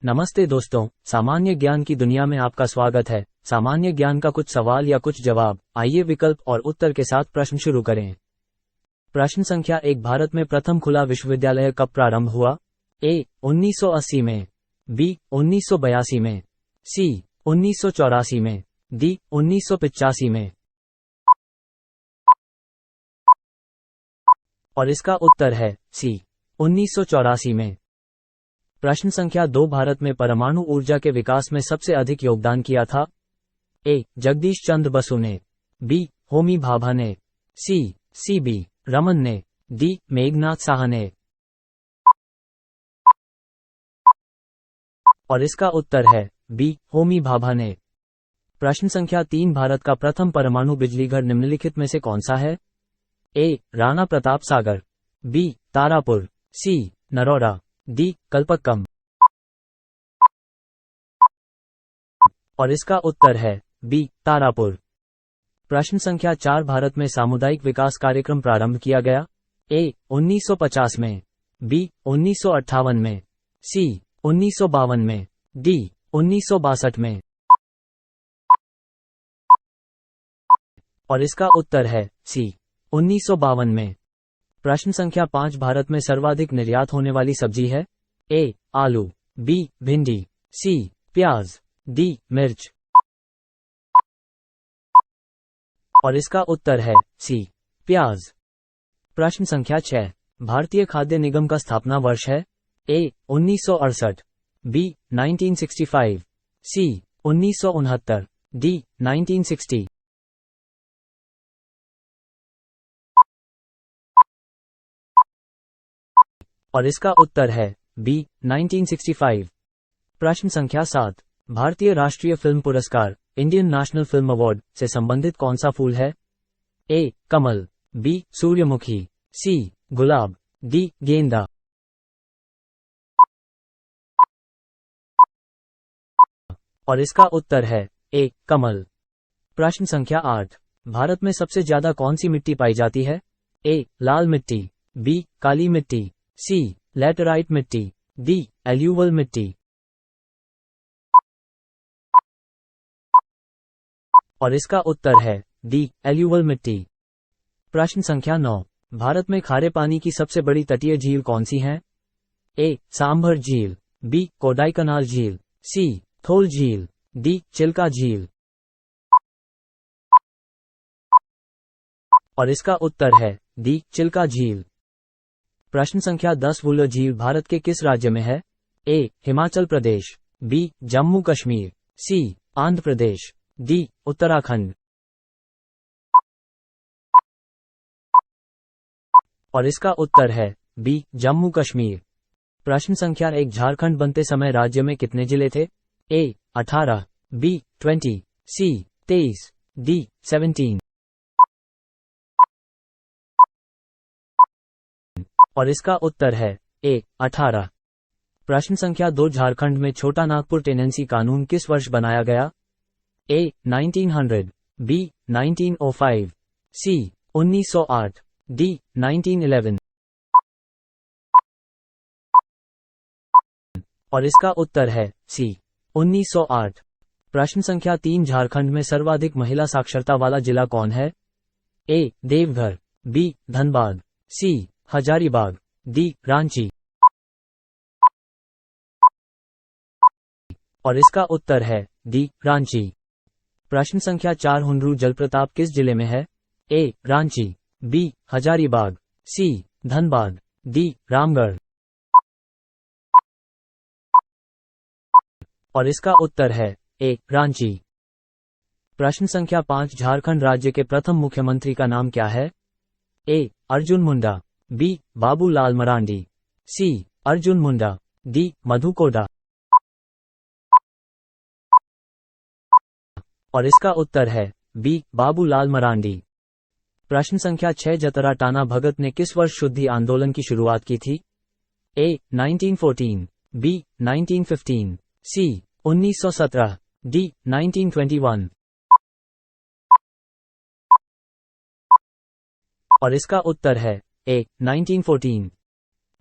नमस्ते दोस्तों, सामान्य ज्ञान की दुनिया में आपका स्वागत है। सामान्य ज्ञान का कुछ सवाल या कुछ जवाब। आइए विकल्प और उत्तर के साथ प्रश्न शुरू करें। प्रश्न संख्या 1, भारत में प्रथम खुला विश्वविद्यालय कब प्रारंभ हुआ? ए 1980 में, बी 1982 में, सी 1984 में, डी 1985 में। और इसका उत्तर है सी 1984 में। प्रश्न संख्या 2, भारत में परमाणु ऊर्जा के विकास में सबसे अधिक योगदान किया था? ए जगदीश चंद्र बसु ने, बी होमी भाभा ने, सी बी रमन ने, डी मेघनाथ साहा ने। और इसका उत्तर है बी होमी भाभा ने। प्रश्न संख्या 3, भारत का प्रथम परमाणु बिजलीघर निम्नलिखित में से कौन सा है? ए राणा प्रताप सागर, बी तारापुर, सी नरोरा, डी कल्पक्कम। और इसका उत्तर है बी तारापुर। प्रश्न संख्या 4, भारत में सामुदायिक विकास कार्यक्रम प्रारंभ किया गया? ए 1950 में, बी 1958 में, सी 1952 में, डी 1962 में। और इसका उत्तर है सी 1952 में। प्रश्न संख्या 5, भारत में सर्वाधिक निर्यात होने वाली सब्जी है? ए आलू, बी भिंडी, सी प्याज, डी मिर्च। और इसका उत्तर है सी प्याज। प्रश्न संख्या 6, भारतीय खाद्य निगम का स्थापना वर्ष है? ए 1968, बी 1965, सी 1969, डी 1960। और इसका उत्तर है बी 1965। प्रश्न संख्या 7, भारतीय राष्ट्रीय फिल्म पुरस्कार इंडियन नेशनल फिल्म अवार्ड से संबंधित कौन सा फूल है? ए कमल, बी सूर्यमुखी, सी गुलाब, डी गेंदा। और इसका उत्तर है ए कमल। प्रश्न संख्या 8, भारत में सबसे ज्यादा कौन सी मिट्टी पाई जाती है? ए लाल मिट्टी, बी काली मिट्टी, सी लैटेराइट मिट्टी, डी एल्यूवल मिट्टी। और इसका उत्तर है डी एल्यूवल मिट्टी। प्रश्न संख्या 9, भारत में खारे पानी की सबसे बड़ी तटीय झील कौन सी है? ए सांभर झील, बी कोडाईकनाल झील, सी थोल झील, डी चिल्का झील। और इसका उत्तर है डी चिल्का झील। प्रश्न संख्या 10, वुलर झील भारत के किस राज्य में है? ए हिमाचल प्रदेश, बी जम्मू कश्मीर, सी आंध्र प्रदेश, डी उत्तराखंड। और इसका उत्तर है बी जम्मू कश्मीर। प्रश्न संख्या 1, झारखंड बनते समय राज्य में कितने जिले थे? ए 18, बी 20, सी 23, डी 17। और इसका उत्तर है ए 18। प्रश्न संख्या 2, झारखंड में छोटा नागपुर टेनेंसी कानून किस वर्ष बनाया गया? ए 1900, बी 1905, सी 1908, डी 1911। और इसका उत्तर है सी 1908। प्रश्न संख्या 3, झारखंड में सर्वाधिक महिला साक्षरता वाला जिला कौन है? ए देवघर, बी धनबाद, सी हजारीबाग, डी रांची। और इसका उत्तर है डी रांची। प्रश्न संख्या 4, हुंडरू जलप्रपात किस जिले में है? ए रांची, बी हजारीबाग, सी धनबाद, डी रामगढ़। और इसका उत्तर है ए रांची। प्रश्न संख्या 5, झारखंड राज्य के प्रथम मुख्यमंत्री का नाम क्या है? ए अर्जुन मुंडा, बी बाबूलाल मरांडी, सी अर्जुन मुंडा, डी मधु कोड़ा। और इसका उत्तर है बी बाबूलाल मरांडी। प्रश्न संख्या 6, जतरा टाना भगत ने किस वर्ष शुद्धि आंदोलन की शुरुआत की थी? ए 1914, बी 1915, सी 1917, डी 1921। और इसका उत्तर है ए 1914।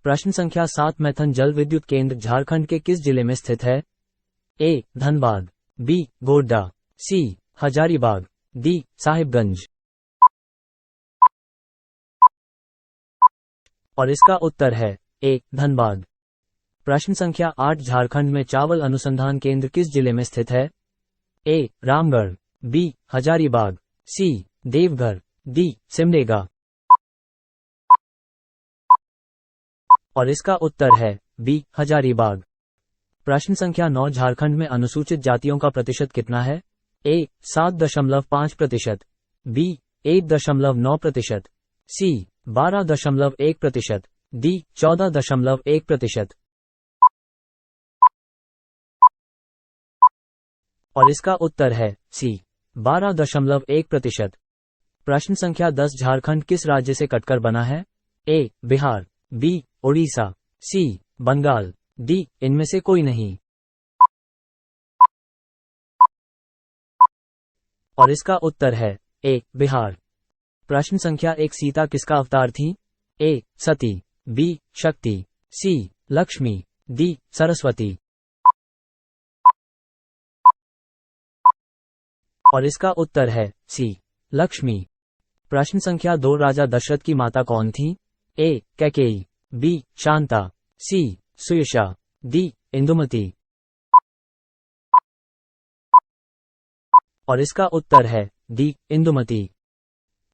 प्रश्न संख्या 7 मैथन जल विद्युत केंद्र झारखंड के किस जिले में स्थित है? ए. धनबाद, बी. गोड्डा, सी. हजारीबाग, डी. साहिबगंज। और इसका उत्तर है ए. धनबाद। प्रश्न संख्या 8 झारखंड में चावल अनुसंधान केंद्र किस जिले में स्थित है? ए. रामगढ़, बी. हजारीबाग, सी. देवघर, डी. सिमडेगा। और इसका उत्तर है बी. हजारीबाग। प्रश्न संख्या 9 झारखंड में अनुसूचित जातियों का प्रतिशत कितना है? ए. 7.5%, बी. 1.9%, सी. 12.1%, डी. 14.1%। और इसका उत्तर है सी. 12.1%। प्रश्न संख्या 10 झारखंड किस राज्य से कटकर बना है? ए. बिहार, बी. उड़ीसा, सी. बंगाल, डी. इनमें से कोई नहीं। और इसका उत्तर है ए. बिहार। प्रश्न संख्या 1 सीता किसका अवतार थी? ए. सती, बी. शक्ति, सी. लक्ष्मी, डी. सरस्वती। और इसका उत्तर है सी. लक्ष्मी। प्रश्न संख्या 2 राजा दशरथ की माता कौन थी? ए. कैकेयी, बी. शांता, सी. सुयशा, डी. इंदुमती। और इसका उत्तर है डी. इंदुमती।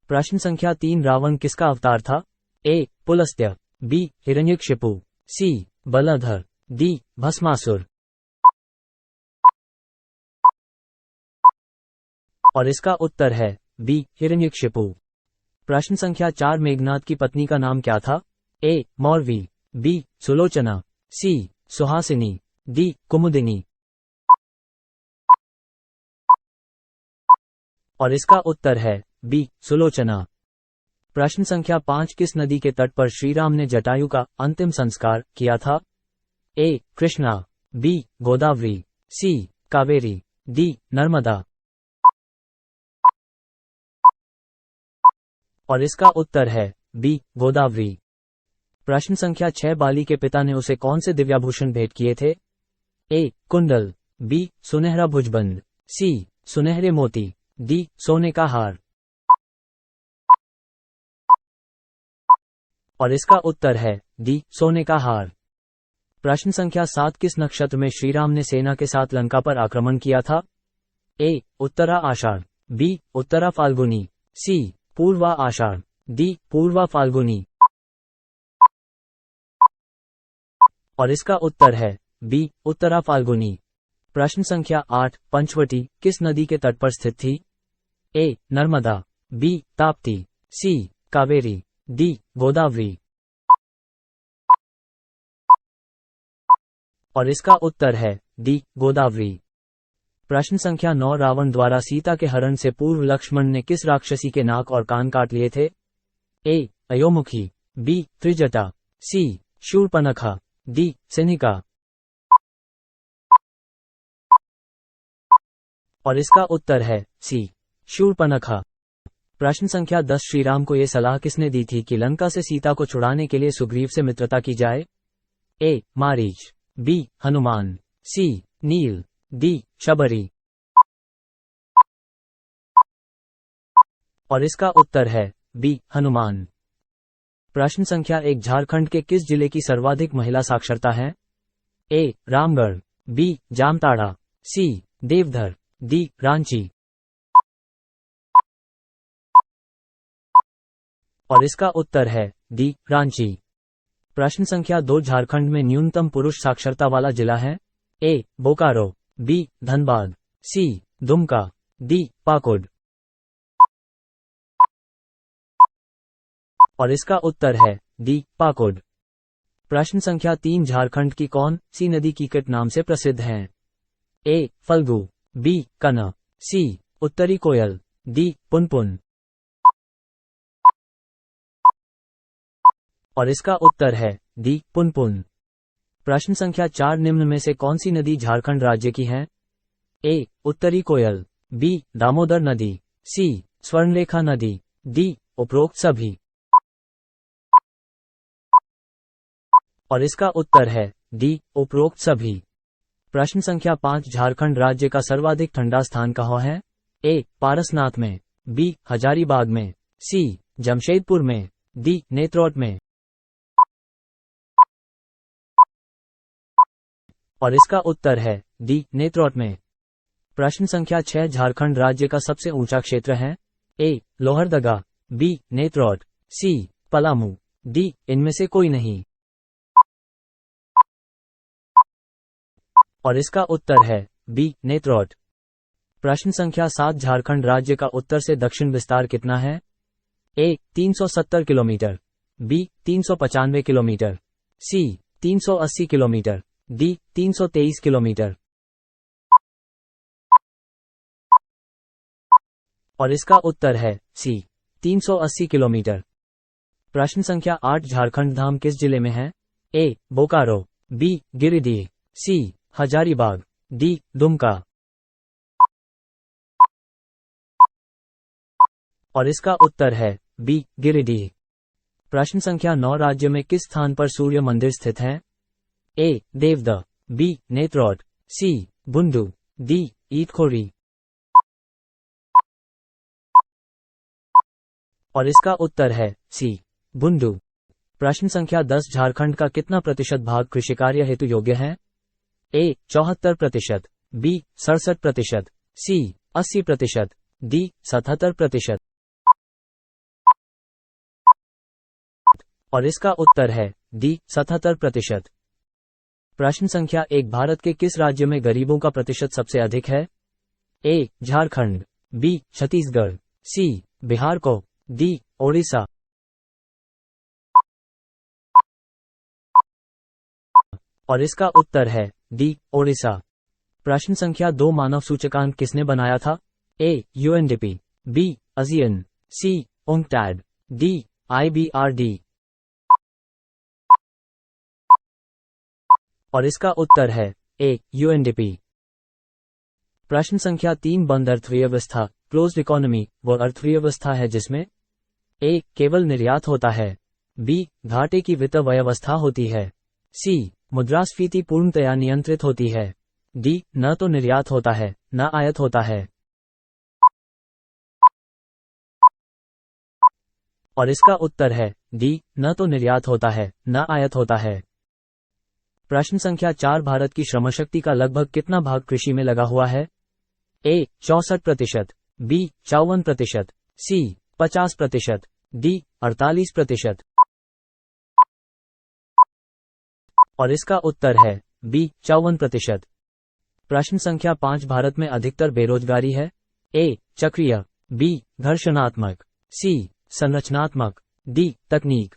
प्रश्न संख्या 3 रावण किसका अवतार था? ए. पुलस्त्य, बी. हिरण्यकशिपु, सी. बलधर, डी. भस्मासुर। और इसका उत्तर है बी. हिरण्यकशिपु। प्रश्न संख्या 4 मेघनाद की पत्नी का नाम क्या था? ए. मौरवी, बी. सुलोचना, सी. सुहासिनी, डी. कुमुदिनी। और इसका उत्तर है बी. सुलोचना। प्रश्न संख्या 5 किस नदी के तट पर श्री राम ने जटायु का अंतिम संस्कार किया था? ए. कृष्णा, बी. गोदावरी, सी. कावेरी, डी. नर्मदा। और इसका उत्तर है बी. गोदावरी। प्रश्न संख्या 6 बाली के पिता ने उसे कौन से दिव्याभूषण भेंट किए थे? ए. कुंडल, बी. सुनहरा भुजबंद, सी. सुनहरे मोती, डी. सोने का हार। और इसका उत्तर है डी. सोने का हार। प्रश्न संख्या 7 किस नक्षत्र में श्रीराम ने सेना के साथ लंका पर आक्रमण किया था? ए. उत्तरा आषाढ़, बी. उत्तरा फाल्गुनी, सी. पूर्वा आषाढ़, डी. पूर्वा फाल्गुनी। और इसका उत्तर है बी. उत्तरा फाल्गुनी। प्रश्न संख्या 8 पंचवटी किस नदी के तट पर स्थित थी? ए. नर्मदा, बी. ताप्ती, सी. कावेरी, डी. गोदावरी। और इसका उत्तर है डी. गोदावरी। प्रश्न संख्या 9 रावण द्वारा सीता के हरण से पूर्व लक्ष्मण ने किस राक्षसी के नाक और कान काट लिए थे? ए. अयोमुखी, बी. त्रिजटा, सी. शूर्पणखा, डी. सिनिका। और इसका उत्तर है सी. शूर्पणखा। प्रश्न संख्या 10 श्रीराम को यह सलाह किसने दी थी कि लंका से सीता को छुड़ाने के लिए सुग्रीव से मित्रता की जाए? ए. मारीच, बी. हनुमान, सी. नील, डी. शबरी। और इसका उत्तर है बी. हनुमान। प्रश्न संख्या 1 झारखंड के किस जिले की सर्वाधिक महिला साक्षरता है? ए. रामगढ़, बी. जामताड़ा, सी. देवधर, डी. रांची। और इसका उत्तर है डी. रांची। प्रश्न संख्या 2 झारखंड में न्यूनतम पुरुष साक्षरता वाला जिला है? ए. बोकारो, बी. धनबाद, सी. दुमका, डी. पाकुड़। और इसका उत्तर है डी. पाकुड़। प्रश्न संख्या 3 झारखंड की कौन सी नदी कीकट नाम से प्रसिद्ध है? ए. फल्गु, बी. कना, सी. उत्तरी कोयल, डी. पुनपुन। और इसका उत्तर है डी. पुनपुन। प्रश्न संख्या 4 निम्न में से कौन सी नदी झारखंड राज्य की है? ए. उत्तरी कोयल, बी. दामोदर नदी, सी. स्वर्णरेखा नदी, डी. उपरोक्त सभी। और इसका उत्तर है डी, उपरोक्त सभी। प्रश्न संख्या 5, झारखंड राज्य का सर्वाधिक ठंडा स्थान कहाँ है? ए, पारसनाथ में, बी, हजारीबाग में, सी, जमशेदपुर में, डी, नेत्रोट में। और इसका उत्तर है डी, नेत्रोट में। प्रश्न संख्या 6, झारखंड राज्य का सबसे ऊंचा क्षेत्र है? ए, लोहरदगा, बी, नेत्रोट, सी, पलामू, डी, इनमें से कोई नहीं। और इसका उत्तर है बी, नेत्रोट। प्रश्न संख्या 7, झारखंड राज्य का उत्तर से दक्षिण विस्तार कितना है? ए, 370 किलोमीटर, बी, 395 किलोमीटर, सी, 380 किलोमीटर, डी, 323 किलोमीटर। और इसका उत्तर है सी, 380 किलोमीटर। प्रश्न संख्या 8, झारखंड धाम किस जिले में है? ए, बोकारो, बी, गिरिडीह, सी, हजारीबाग, डी, दुमका। और इसका उत्तर है बी, गिरिडीह। प्रश्न संख्या 9, राज्य में किस स्थान पर सूर्य मंदिर स्थित है? ए, देवदा, बी, नेत्रोट, सी, बुंडू, डी, ईटखोरी। और इसका उत्तर है सी, बुंडू। प्रश्न संख्या 10, झारखंड का कितना प्रतिशत भाग कृषि कार्य हेतु योग्य है? ए, 74%, बी, 67%, सी, 80%, डी, 77%। और इसका उत्तर है डी, 77%। प्रश्न संख्या 1, भारत के किस राज्य में गरीबों का प्रतिशत सबसे अधिक है? ए, झारखंड, बी, छत्तीसगढ़, सी, बिहार को, डी, ओडिशा। और इसका उत्तर है डी, ओडिशा। प्रश्न संख्या 2, मानव सूचकांक किसने बनाया था? ए, यूएनडीपी, बी, ASEAN, सी, UNCTAD, डी, IBRD। और इसका उत्तर है ए, यूएनडीपी। प्रश्न संख्या 3, बंद अर्थव्यवस्था क्लोज्ड इकोनॉमी वो अर्थव्यवस्था है जिसमें ए, केवल निर्यात होता है, बी, घाटे की वित्त व्यवस्था होती है, सी, मुद्रास्फीति पूर्णतया नियंत्रित होती है, डी, न तो निर्यात होता है न आयात होता है। और इसका उत्तर है डी, न तो निर्यात होता है न आयात होता है। प्रश्न संख्या 4, भारत की श्रमशक्ति का लगभग कितना भाग कृषि में लगा हुआ है? ए, 64%, बी, 54%, सी, 50%, डी, 48%। और इसका उत्तर है बी, 54%। प्रश्न संख्या 5, भारत में अधिकतर बेरोजगारी है? ए, चक्रीय, बी, घर्षणात्मक, सी, संरचनात्मक, डी, तकनीक।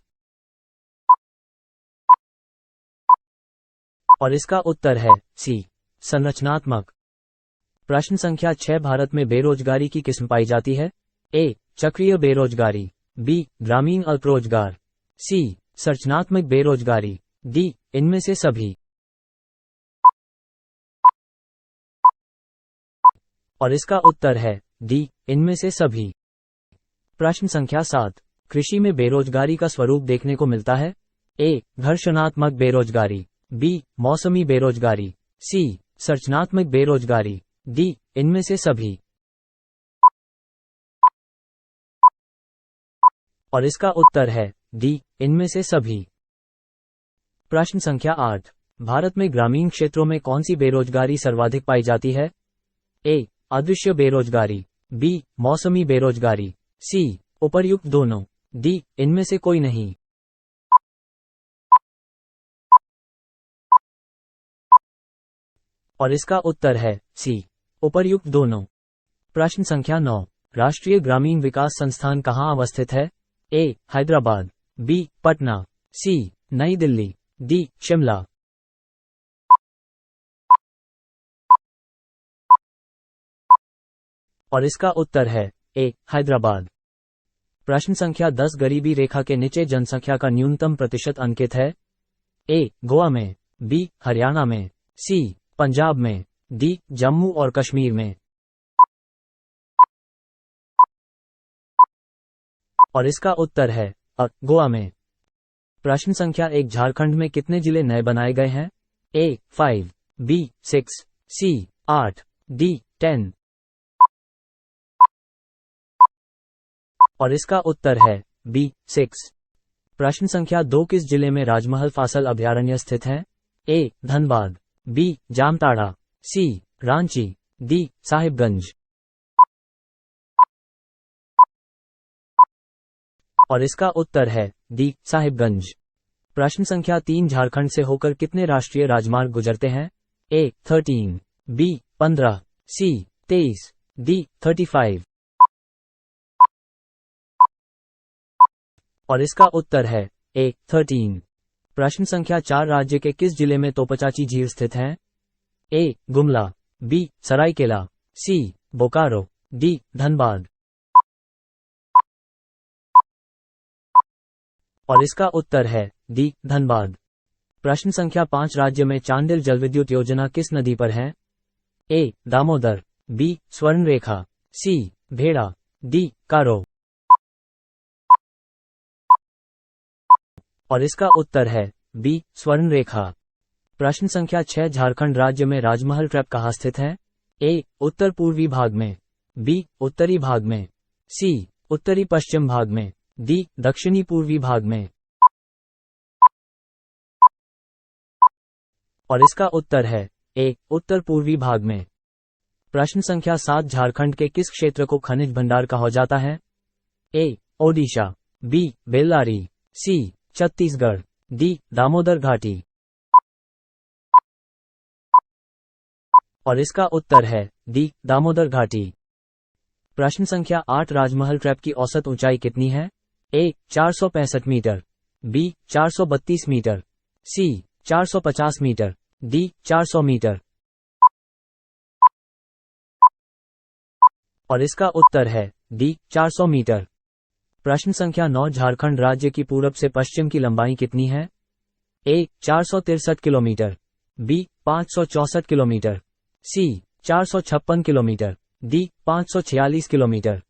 और इसका उत्तर है सी, संरचनात्मक। प्रश्न संख्या 6, भारत में बेरोजगारी की किस्म पाई जाती है? ए, चक्रीय बेरोजगारी, बी, ग्रामीण अल्परोजगार, सी, संरचनात्मक बेरोजगारी, डी, इनमें से सभी। और इसका उत्तर है डी, इनमें से सभी। प्रश्न संख्या 7, कृषि में बेरोजगारी का स्वरूप देखने को मिलता है? ए, घर्षणात्मक बेरोजगारी, बी, मौसमी बेरोजगारी, सी, संरचनात्मक बेरोजगारी, डी, इनमें से सभी। और इसका उत्तर है डी, इनमें से सभी। प्रश्न संख्या 8, भारत में ग्रामीण क्षेत्रों में कौन सी बेरोजगारी सर्वाधिक पाई जाती है? ए, अदृश्य बेरोजगारी, बी, मौसमी बेरोजगारी, सी, उपर्युक्त दोनों, डी, इनमें से कोई नहीं। और इसका उत्तर है सी, उपर्युक्त दोनों। प्रश्न संख्या 9, राष्ट्रीय ग्रामीण विकास संस्थान कहाँ अवस्थित है? ए, हैदराबाद, बी, पटना, सी, नई दिल्ली, डी, शिमला। और इसका उत्तर है ए, हैदराबाद। प्रश्न संख्या 10, गरीबी रेखा के नीचे जनसंख्या का न्यूनतम प्रतिशत अंकित है? ए, गोवा में, बी, हरियाणा में, सी, पंजाब में, डी, जम्मू और कश्मीर में। और इसका उत्तर है गोवा में। प्रश्न संख्या 1, झारखंड में कितने जिले नए बनाए गए हैं? A 5, B 6, C 8, D 10। और इसका उत्तर है B 6। प्रश्न संख्या 2, किस जिले में राजमहल फासल अभयारण्य स्थित है? A Dhanbad, B Jamtara, C Ranchi, D Sahibganj. और इसका उत्तर है D साहिबगंज। प्रश्न संख्या 3, झारखंड से होकर कितने राष्ट्रीय राजमार्ग गुजरते हैं? A 13, B 15, C 23, D 35। और इसका उत्तर है A 13। प्रश्न संख्या 4, राज्य के किस जिले में तोपचाची झील स्थित है? A Gumla, B Seraikela, C Bokaro, D Dhanbad. और इसका उत्तर है D धनबाद। प्रश्न संख्या 5, राज्य में चांडिल जलविद्युत योजना किस नदी पर है? A Damodar, B Swarnarekha, C भेड़ा, D कारो। और इसका उत्तर है B स्वर्णरेखा। प्रश्न संख्या 6, झारखंड राज्य में राजमहल ट्रैप कहाँ स्थित है? A उत्तर पूर्वी भाग में, B उत्तरी भाग में, C उत्तरी पश्चिम भाग में, D दक्षिणी पूर्वी भाग में। और इसका उत्तर है A उत्तर पूर्वी भाग में। प्रश्न संख्या 7, झारखंड के किस क्षेत्र को खनिज भंडार कहा जाता है? A Odisha, B Bellary, C Chhattisgarh, D Damodar घाटी। और इसका उत्तर है D दामोदर घाटी। प्रश्न संख्या 8, राजमहल ट्रैप की औसत ऊंचाई कितनी है? A 465 metre, B 432 metre, C 450 metre, D 400 metre. और इसका उत्तर है D 400 मीटर। प्रश्न संख्या 9, झारखंड राज्य की पूरब से पश्चिम की लंबाई कितनी है? A 463 kilometre, B 564 kilometre, C 456 kilometre, D 546 kilometre.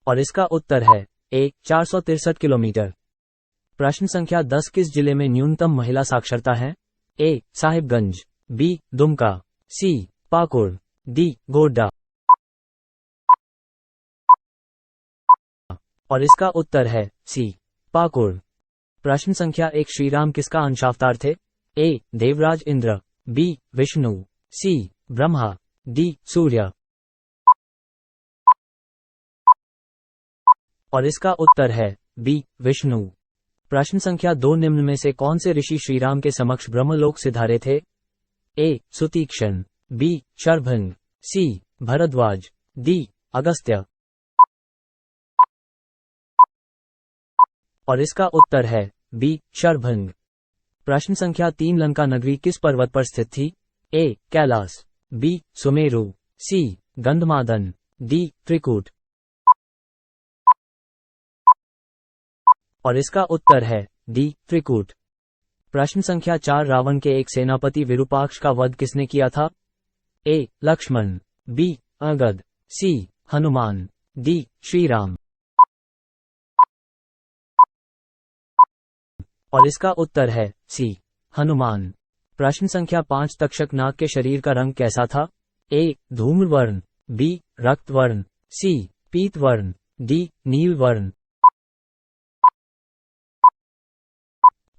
और इसका उत्तर है A 463 किलोमीटर। प्रश्न संख्या 10, किस जिले में न्यूनतम महिला साक्षरता है? A Sahibganj, B Dumka, C Pakur, D Godda. और इसका उत्तर है C पाकुड़। प्रश्न संख्या 1, श्रीराम किसका अंशावतार थे? A Devraj Indra, B Vishnu, C Brahma, D सूर्य। और इसका उत्तर है B विष्णु। प्रश्न संख्या 2, निम्न में से कौन से ऋषि श्रीराम के समक्ष ब्रह्मलोक सिधारे थे? A Sutikshna, B Sharabhang, C Bharadwaj, D Agastya. और इसका उत्तर है B शरभंग। प्रश्न संख्या 3, लंका नगरी किस पर्वत पर स्थित थी? A Kailash, B Sumeru, C Gandhamadan, D Trikut. और इसका उत्तर है D त्रिकूट। प्रश्न संख्या 4, रावण के एक सेनापति विरूपाक्ष का वध किसने किया था? A Lakshman, B Angad, C Hanuman, D Shriram. और इसका उत्तर है C हनुमान। प्रश्न संख्या 5, तक्षक नाग के शरीर का रंग कैसा था? A Dhumravarna, B रक्तवर्ण, C पीतवर्ण, D नीलवर्ण।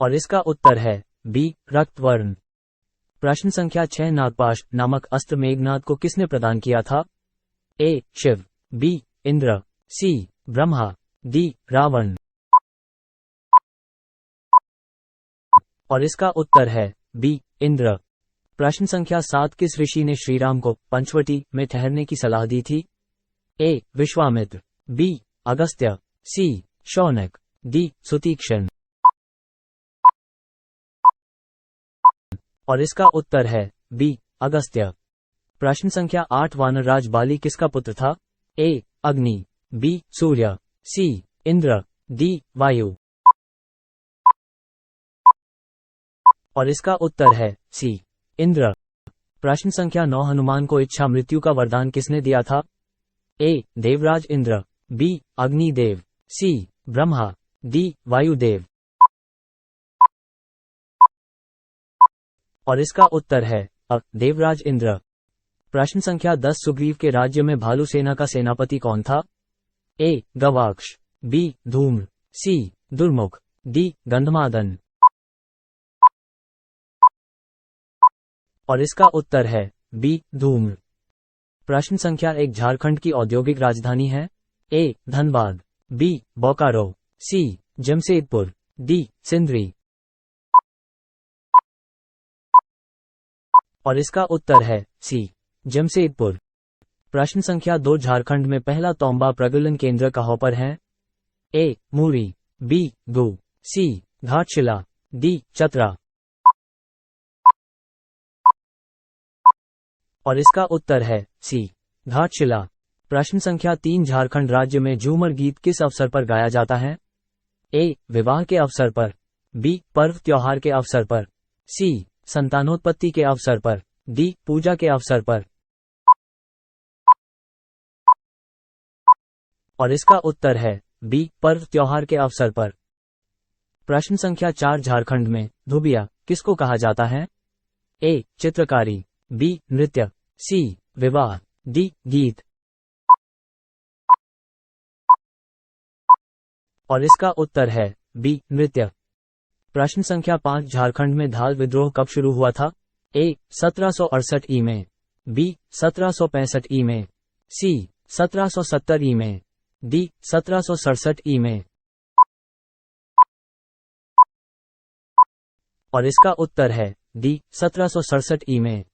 और इसका उत्तर है B रक्तवर्ण। प्रश्न संख्या 6, नागपाश नामक अस्त्र मेघनाद को किसने प्रदान किया था? A Shiv, B Indra, C Brahma, D Ravan. और इसका उत्तर है B इंद्र। प्रश्न संख्या 7, किस ऋषि ने श्रीराम को पंचवटी में ठहरने की सलाह दी थी? A Vishwamitra, B Agastya, C Shaunak, D Sutikshna. और इसका उत्तर है B अगस्त्य। प्रश्न संख्या 8, वानरराज बाली किसका पुत्र था? A अग्नि, B सूर्य, C इंद्र, D वायु। और इसका उत्तर है C इंद्र। प्रश्न संख्या 9, हनुमान को इच्छा मृत्यु का वरदान किसने दिया था? A Devraj Indra, B Agnidev, C Brahma, D Vayudev. और इसका उत्तर है अ देवराज इंद्र। प्रश्न संख्या 10 सुग्रीव के राज्य में भालू सेना का सेनापति कौन था? ए गवाक्ष, बी धूम्र, सी दुर्मुख, डी गंधमादन। और इसका उत्तर है बी धूम्र। प्रश्न संख्या 1 झारखंड की औद्योगिक राजधानी है? ए धनबाद, बी बोकारो, सी जमशेदपुर, डी सिंदरी। और इसका उत्तर है सी जमशेदपुर। प्रश्न संख्या 2 झारखंड में पहला तोंबा प्रगलन केंद्र कहाँ पर है? ए मूरी, बी गु, सी घाटशिला, डी चतरा। और इसका उत्तर है सी घाटशिला। प्रश्न संख्या 3 झारखंड राज्य में झूमर गीत किस अवसर पर गाया जाता है? ए विवाह के अवसर पर, बी पर्व त्योहार के अवसर पर, सी संतानोत्पत्ति के अवसर पर, डी पूजा के अवसर पर। और इसका उत्तर है बी पर्व त्योहार के अवसर पर। प्रश्न संख्या 4 झारखंड में धुबिया किसको कहा जाता है? ए चित्रकारी, बी नृत्य, सी विवाह, डी गीत। और इसका उत्तर है बी नृत्य। प्रश्न संख्या 5 झारखंड में धाल विद्रोह कब शुरू हुआ था? ए 1768 ई में, बी 1765 ई में, सी 1770 ई में, डी 1767 ई में। और इसका उत्तर है डी 1767 ई में।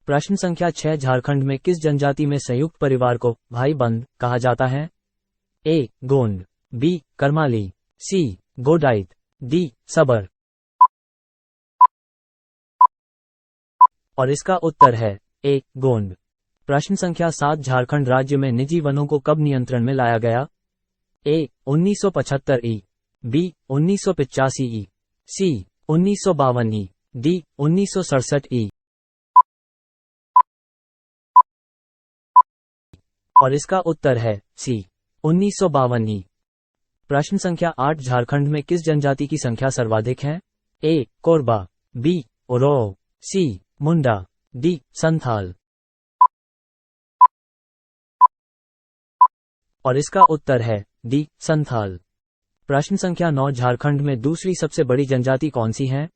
प्रश्न संख्या 6 झारखंड में किस जनजाति में संयुक्त परिवार को भाई बंद कहा जाता है? ए गोंड, बी करमाली, सी गोडाइट, डी सबर। और इसका उत्तर है ए गोंड। प्रश्न संख्या 7 झारखंड राज्य में निजी वनों को कब नियंत्रण में लाया गया? ए 1975 ई, बी 1985 ई, सी 1952 ई, डी 1967 ई। और इसका उत्तर है सी 1952 ई। प्रश्न संख्या 8 झारखंड में किस जनजाति की संख्या सर्वाधिक है? ए कोरबा, बी ओरो, सी मुंडा, डी संथाल। और इसका उत्तर है डी संथाल। प्रश्न संख्या 9 झारखंड में दूसरी सबसे बड़ी जनजाति कौन सी है?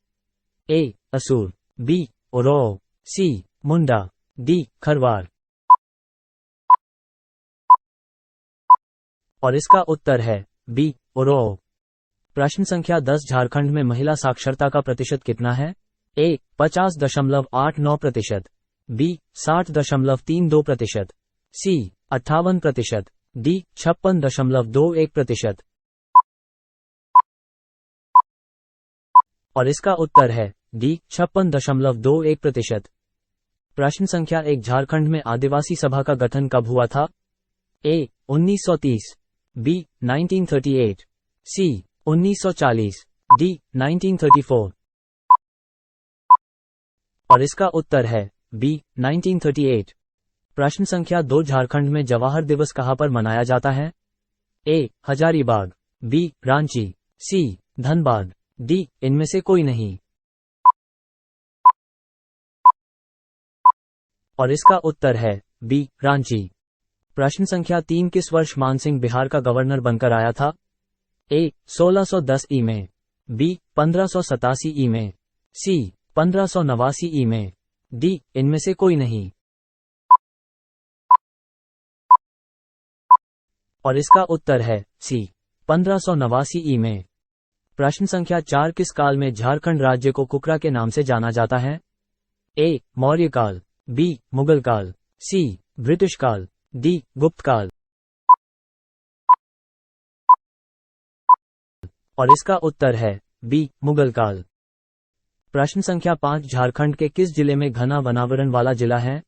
ए असुर, बी ओरो, सी मुंडा, डी खरवार। और इसका उत्तर है बी ओरो। प्रश्न संख्या 10 झारखंड में महिला साक्षरता का प्रतिशत कितना है? ए 50.89%, बी 60.32%, सी 58%, डी 56.21%। और इसका उत्तर है डी 56.21%। प्रश्न संख्या 1 झारखंड में आदिवासी सभा का गठन कब हुआ था? ए 1930, बी 1938, सी 1940, डी 1934। और इसका उत्तर है बी 1938। प्रश्न संख्या 2 झारखंड में जवाहर दिवस कहां पर मनाया जाता है? ए हजारीबाग, बी रांची, सी धनबाद, डी इनमें से कोई नहीं। और इसका उत्तर है बी रांची। प्रश्न संख्या 3 किस वर्ष मानसिंह बिहार का गवर्नर बनकर आया था? ए 1610 ई में, बी 1587 ई में, सी 1589 ई में, डी इनमें से कोई नहीं। और इसका उत्तर है सी 1589 ई में। प्रश्न संख्या 4 किस काल में झारखंड राज्य को कुकरा के नाम से जाना जाता है? ए मौर्य काल, बी मुगल काल, सी ब्रिटिश काल, डी गुप्त काल। और इसका उत्तर है बी मुगल काल। प्रश्न संख्या 5 झारखंड के किस जिले में घना वनावरण वाला जिला है?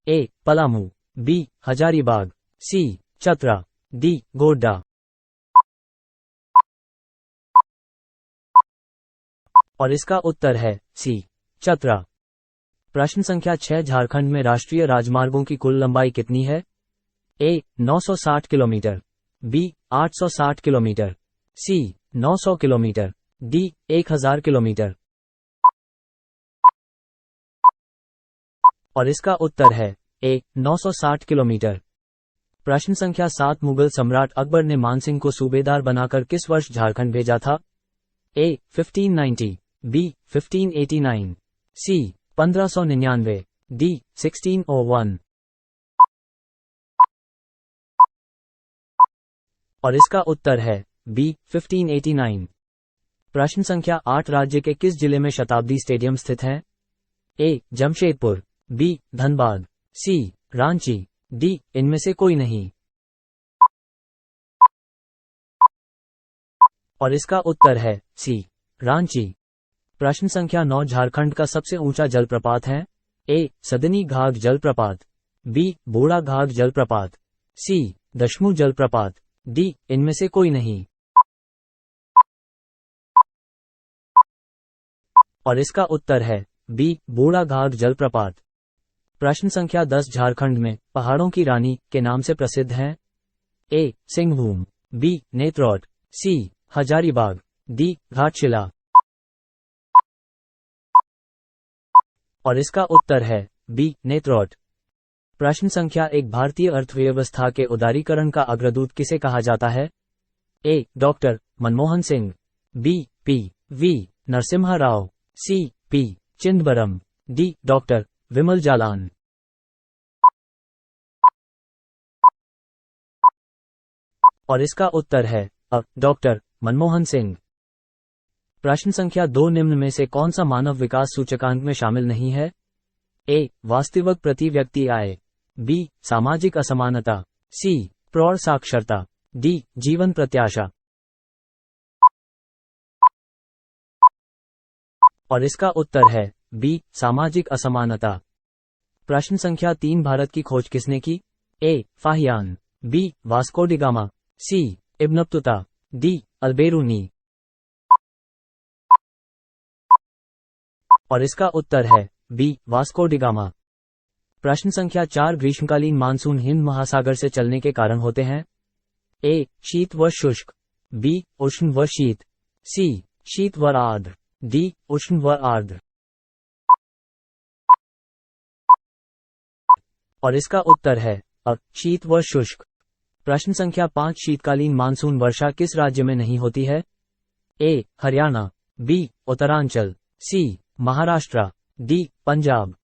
ए पलामू, बी हजारीबाग, सी चतरा, डी गोड्डा। और इसका उत्तर है सी चतरा। प्रश्न संख्या 6 झारखंड में राष्ट्रीय राजमार्गों की कुल लंबाई कितनी है? ए 960 किलोमीटर, बी 860 किलोमीटर, सी 900 किलोमीटर, डी 1000 किलोमीटर। और इसका उत्तर है ए 960 किलोमीटर। प्रश्न संख्या 7, मुगल सम्राट अकबर ने मानसिंह को सूबेदार बनाकर किस वर्ष झारखंड भेजा था? ए 1590, बी 1589, सी 1599, डी 1601। और इसका उत्तर है बी 1589। प्रश्न संख्या 8, राज्य के किस जिले में शताब्दी स्टेडियम स्थित है? ए जमशेदपुर, बी धनबाद, सी रांची, डी इनमें से कोई नहीं। और इसका उत्तर है सी रांची। प्रश्न संख्या 9, झारखंड का सबसे ऊंचा जलप्रपात है? ए सदनी घाघ जलप्रपात, बी बूढ़ा घाघ जलप्रपात, सी दशमू जलप्रपात, डी इनमें से कोई नहीं। और इसका उत्तर है बी बूढ़ा घाघ जलप्रपात। प्रश्न संख्या 10, झारखंड में पहाड़ों की रानी के नाम से प्रसिद्ध हैं? ए सिंहभूम, बी नेत्रौट, सी हजारीबाग, डी घाटशिला। और इसका उत्तर है बी नेत्रौट। प्रश्न संख्या 1, भारतीय अर्थव्यवस्था के उदारीकरण का अग्रदूत किसे कहा जाता है? A doctor Manmohan Singh, B P V Narasimha Rao, C P Chidambaram, D doctor Bimal Jalan. और इसका उत्तर है अ डॉक्टर मनमोहन सिंह। प्रश्न संख्या 2, निम्न में से कौन सा मानव विकास सूचकांक में शामिल नहीं है? ए वास्तविक प्रति व्यक्ति आय, बी सामाजिक असमानता, सी प्रौढ़ साक्षरता, डी जीवन प्रत्याशा। और इसका उत्तर है बी सामाजिक असमानता। प्रश्न संख्या 3, भारत की खोज किसने की? A Fahien, B Vasco da Gama, C Ibn Battuta, D Alberuni. और इसका उत्तर है बी वास्को डी गामा। प्रश्न संख्या 4, ग्रीष्मकालीन मानसून हिंद महासागर से चलने के कारण होते हैं? ए शीत व शुष्क, बी उष्ण व शीत, सी शीत व आर्द्र, डी उष्ण व आर्द्र। और इसका उत्तर है अ शीत व शुष्क। प्रश्न संख्या 5, शीतकालीन मानसून वर्षा किस राज्य में नहीं होती है? ए हरियाणा, बी उत्तरांचल, सी महाराष्ट्र, डी पंजाब।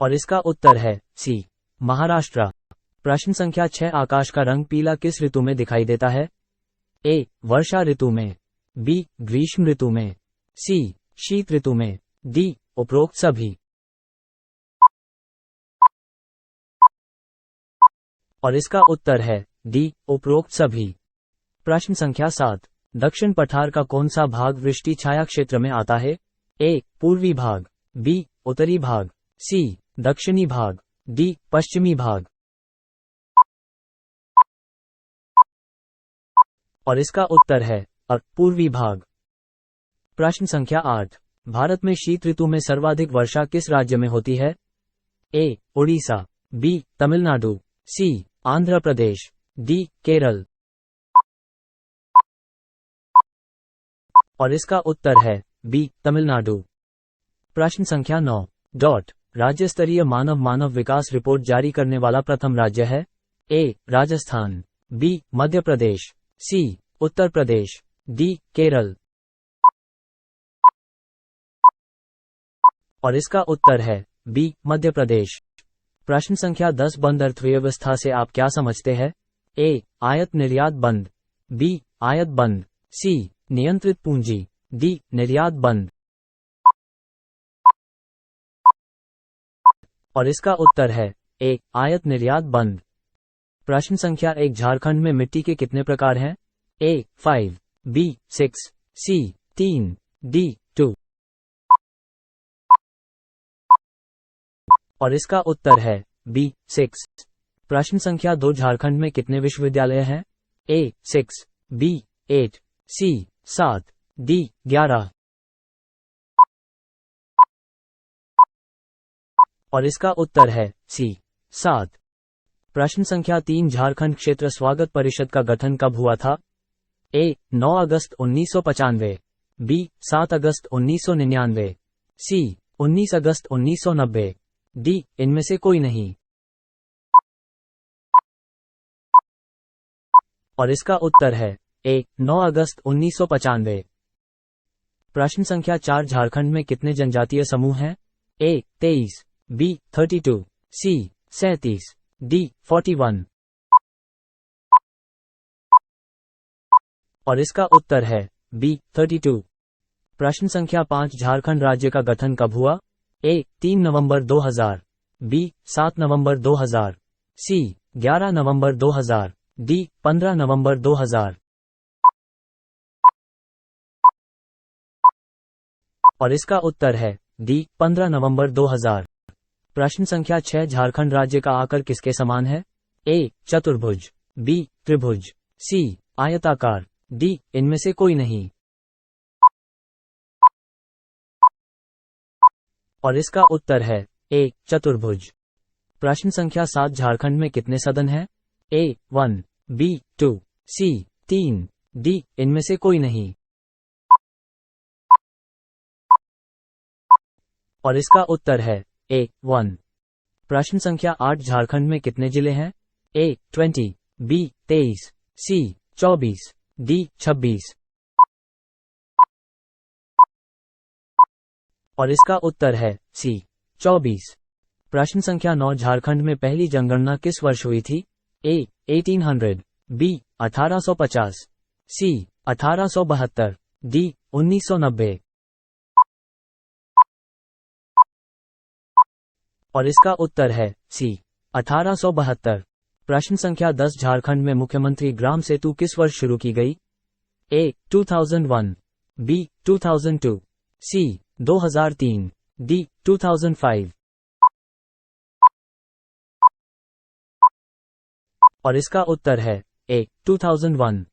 और इसका उत्तर है सी महाराष्ट्र। प्रश्न संख्या 6, आकाश का रंग पीला किस ऋतु में दिखाई देता है? ए वर्षा ऋतु में, बी ग्रीष्म ऋतु में, सी शीत ऋतु में, डी उपरोक्त सभी। और इसका उत्तर है डी उपरोक्त सभी। प्रश्न संख्या 7, दक्षिण पठार का कौन सा भाग वृष्टि छाया क्षेत्र में आता है? ए पूर्वी भाग, बी उत्तरी भाग, सी दक्षिणी भाग, डी पश्चिमी भाग। और इसका उत्तर है अ पूर्वी भाग। प्रश्न संख्या 8, भारत में शीत ऋतु में सर्वाधिक वर्षा किस राज्य में होती है? ए ओडिशा, बी तमिलनाडु, सी आंध्र प्रदेश, डी केरल। और इसका उत्तर है बी तमिलनाडु। प्रश्न संख्या 9, राज्य स्तरीय मानव विकास रिपोर्ट जारी करने वाला प्रथम राज्य है? ए राजस्थान, बी मध्य प्रदेश, सी उत्तर प्रदेश, डी केरल। और इसका उत्तर है बी मध्य प्रदेश। प्रश्न संख्या 10, बंद अर्थव्यवस्था से आप क्या समझते हैं? ए आयत निर्यात बंद, बी आयत बंद, सी नियंत्रित पूंजी, डी निर्यात बंद। और इसका उत्तर है ए आयत निर्यात बंद। प्रश्न संख्या 1, झारखंड में मिट्टी के कितने प्रकार हैं? ए 5, बी 6, सी 3, डी 2। और इसका उत्तर है बी 6। प्रश्न संख्या 2, झारखंड में कितने विश्वविद्यालय हैं? ए 6, बी 8, सी 7, डी 11। और इसका उत्तर है सी 7। प्रश्न संख्या 3 झारखंड क्षेत्र स्वागत परिषद का गठन कब हुआ था? ए 9 अगस्त 1995, बी 7 अगस्त 1999, सी 19 अगस्त 1990, डी इनमें से कोई नहीं। और इसका उत्तर है ए 9 अगस्त 1995। प्रश्न संख्या 4 झारखंड में कितने जनजातीय समूह हैं? ए 23, बी 32, सी 37, डी 41। और इसका उत्तर है बी 32। प्रश्न संख्या 5 झारखंड राज्य का गठन कब हुआ? ए 3 नवंबर 2000, बी 7 नवंबर 2000, सी 11 नवंबर 2000, डी 15 नवंबर 2000। और इसका उत्तर है डी 15 नवंबर 2000। प्रश्न संख्या 6 झारखंड राज्य का आकार किसके समान है? ए चतुर्भुज, बी त्रिभुज, सी आयताकार, डी इनमें से कोई नहीं। और इसका उत्तर है ए चतुर्भुज। प्रश्न संख्या 7 झारखंड में कितने सदन हैं? ए 1, बी 2, सी 3, डी इनमें से कोई नहीं। और इसका उत्तर है ए 1। प्रश्न संख्या 8 झारखंड में कितने जिले हैं? ए 20, बी 23, सी 24, डी 26। और इसका उत्तर है सी 24। प्रश्न संख्या 9 झारखंड में पहली जनगणना किस वर्ष हुई थी? ए 1800, बी 1850, सी 1872, डी 1990। और इसका उत्तर है सी 1872। प्रश्न संख्या 10 झारखंड में मुख्यमंत्री ग्राम सेतु किस वर्ष शुरू की गई? ए 2001, बी 2002, सी 2003, डी 2005। और इसका उत्तर है ए 2001।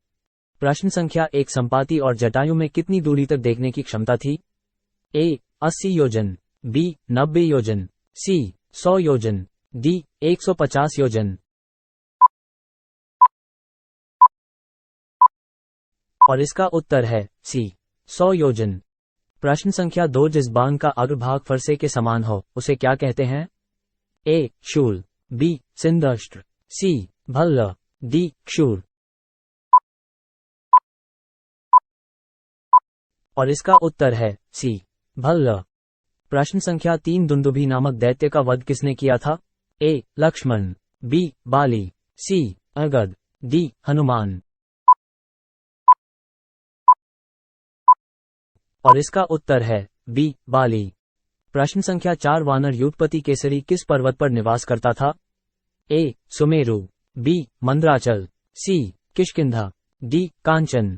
प्रश्न संख्या 1 संपाति और जटायु में कितनी दूरी तक देखने की क्षमता थी? ए 80 योजन, बी 90 योजन, सी 100 योजन, डी 150 योजन। और इसका उत्तर है सी 100 योजन। प्रश्न संख्या 2 जिस बांग का अग्रभाग फरसे के समान हो उसे क्या कहते हैं? ए शूल, बी सिंदष्ट्र, सी भल्ल, डी क्षूर। और इसका उत्तर है सी भल्ल। प्रश्न संख्या 3 दुंदुभी नामक दैत्य का वध किसने किया था? ए लक्ष्मण, बी बाली, सी अंगद, डी हनुमान। और इसका उत्तर है बी बाली। प्रश्न संख्या 4 वानर युद्धपति केसरी किस पर्वत पर निवास करता था? ए सुमेरु, बी मंदराचल, सी किष्किंधा, डी कांचन।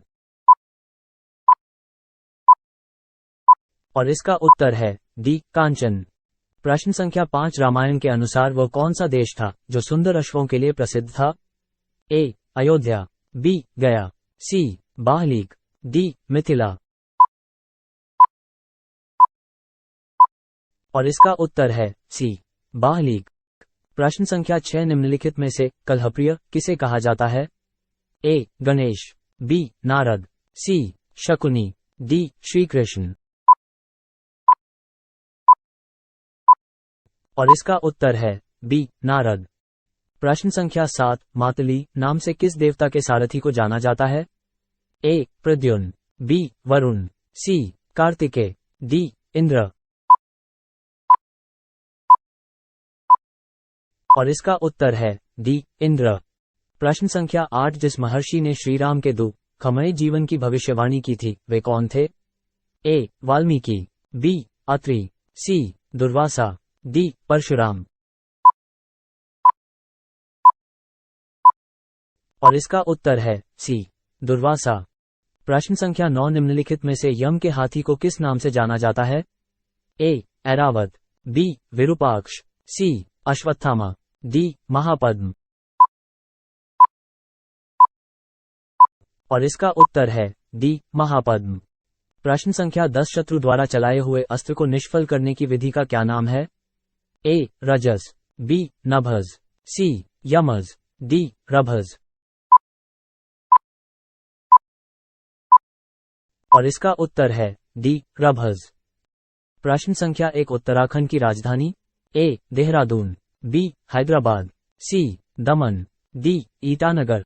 और इसका उत्तर है डी कांचन। प्रश्न संख्या 5 रामायण के अनुसार वह कौन सा देश था जो सुंदर अश्वों के लिए प्रसिद्ध था? ए अयोध्या, बी गया, सी बाहलीक, डी मिथिला। और इसका उत्तर है सी बाहलीक। प्रश्न संख्या 6 निम्नलिखित में से कलहप्रिय किसे कहा जाता है? ए गणेश, बी नारद, सी शकुनी, डी श्रीकृष्ण। और इसका उत्तर है बी नारद। प्रश्न संख्या 7 मातली नाम से किस देवता के सारथी को जाना जाता है? ए प्रद्युम्न, बी वरुण, सी कार्तिकेय, डी इंद्र। और इसका उत्तर है डी इंद्र। प्रश्न संख्या 8 जिस महर्षि ने श्रीराम के दुःखमय जीवन की भविष्यवाणी की थी वे कौन थे? ए वाल्मीकि, बी अत्रि, सी दुर्वासा, डी परशुराम। और इसका उत्तर है सी दुर्वासा। प्रश्न संख्या 9 निम्नलिखित में से यम के हाथी को किस नाम से जाना जाता है? ए ऐरावत, बी विरूपाक्ष, सी अश्वत्थामा, डी महापद्म। और इसका उत्तर है डी महापद्म। प्रश्न संख्या 10 शत्रु द्वारा चलाए हुए अस्त्र को निष्फल करने की विधि का क्या नाम है? ए रजस, बी नभस, सी यमज, डी रभज। और इसका उत्तर है डी रभज। प्रश्न संख्या 1 उत्तराखंड की राजधानी? ए देहरादून, बी हैदराबाद, सी दमन, डी ईटानगर।